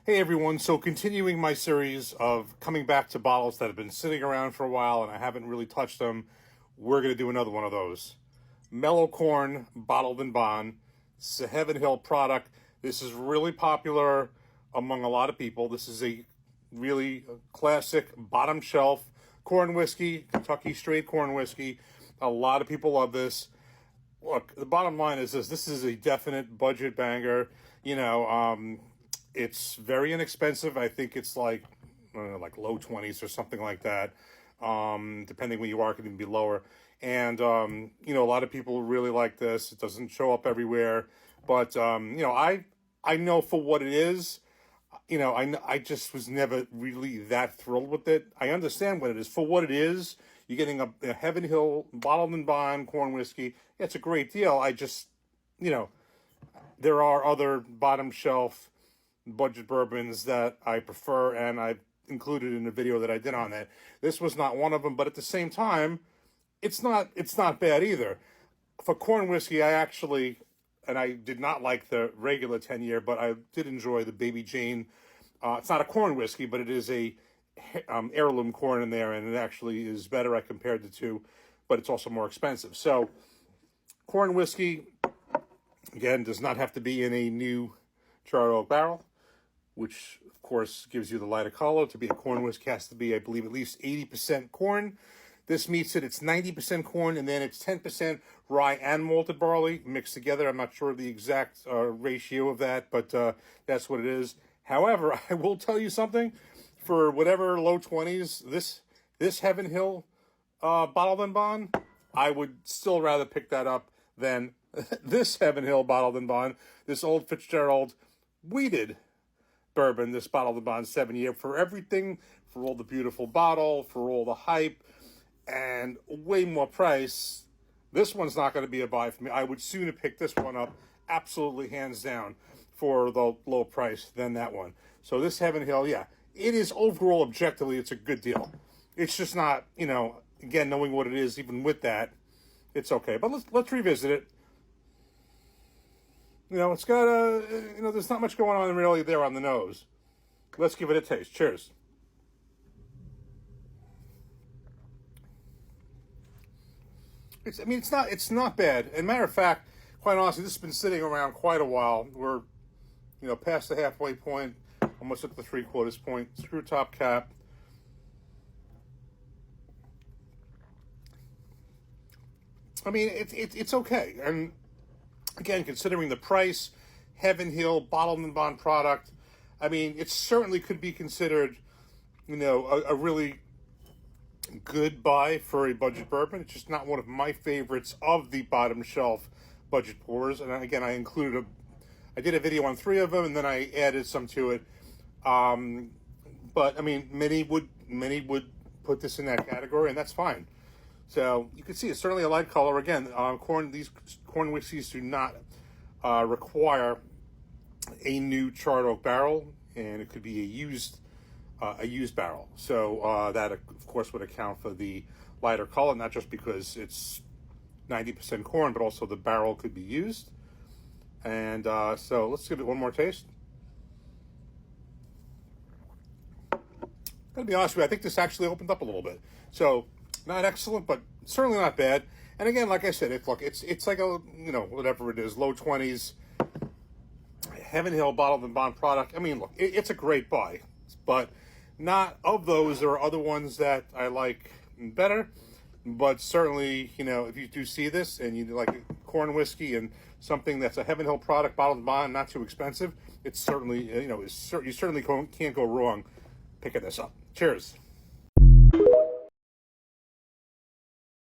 Hey everyone, so continuing my series of coming back to bottles that have been sitting around for a while and I haven't really touched them, we're going to do another one of those. Mellow Corn Bottled in Bond. It's a Heaven Hill product. This is really popular among a lot of people. This is a really classic bottom shelf corn whiskey, Kentucky straight corn whiskey. A lot of people love this. Look, the bottom line is this is a definite budget banger. It's very inexpensive. I think it's like, I don't know, like low 20s or something like that. Depending where you are, it can even be lower. And, a lot of people really like this. It doesn't show up everywhere. But, I know for what it is, I just was never really that thrilled with it. I understand what it is. For what it is, you're getting a Heaven Hill Bottled in Bond corn whiskey. Yeah, it's a great deal. I just, there are other bottom shelf budget bourbons that I prefer, and I've included in the video that I did on that. This was not one of them, but at the same time, it's not bad either. For corn whiskey, I did not like the regular 10-year, but I did enjoy the Baby Jane. It's not a corn whiskey, but it is a heirloom corn in there, and it actually is better. I compared the two, but it's also more expensive. So corn whiskey, again, does not have to be in a new charred oak barrel, which of course gives you the lighter color. To be a corn whiskey has to be, I believe, at least 80% corn. This meets it. It's 90% corn, and then it's 10% rye and malted barley mixed together. I'm not sure of the exact ratio of that, but that's what it is. However, I will tell you something. For whatever low 20s, this Heaven Hill Bottled in Bond, I would still rather pick that up than this Heaven Hill Bottled in Bond, this Old Fitzgerald wheated bourbon, this Bottled in Bond 7-year, for everything, for all the beautiful bottle, for all the hype, and way more price. This one's not going to be a buy for me. I would sooner pick this one up, absolutely hands down, for the low price than that one. So this Heaven Hill, yeah, it is overall, objectively, it's a good deal. It's just not, again, knowing what it is, even with that, it's okay. But let's revisit it. It's got there's not much going on really there on the nose. Let's give it a taste. Cheers. It's not bad. As a matter of fact, quite honestly, this has been sitting around quite a while. We're, past the halfway point, almost at the 3/4 point. Screw top cap. It's okay. And again, considering the price, Heaven Hill Bottled in Bond product, it certainly could be considered, a really good buy for a budget bourbon. It's just not one of my favorites of the bottom shelf budget pours. And again, I did a video on 3 of them, and then I added some to it. But many would put this in that category, and that's fine. So you can see it's certainly a light color. Again, these corn whiskeys do not require a new charred oak barrel, and it could be a used barrel. So that of course would account for the lighter color, not just because it's 90% corn, but also the barrel could be used. And so let's give it one more taste. Gotta be honest with you, I think this actually opened up a little bit. So not excellent, but certainly not bad. And again, like I said, it's like a, whatever it is, low 20s, Heaven Hill Bottled in Bond product. It's a great buy, but not of those. There are other ones that I like better, but certainly, if you do see this and you like corn whiskey and something that's a Heaven Hill product, Bottled in Bond, not too expensive, it's certainly, you certainly can't go wrong picking this up. Cheers.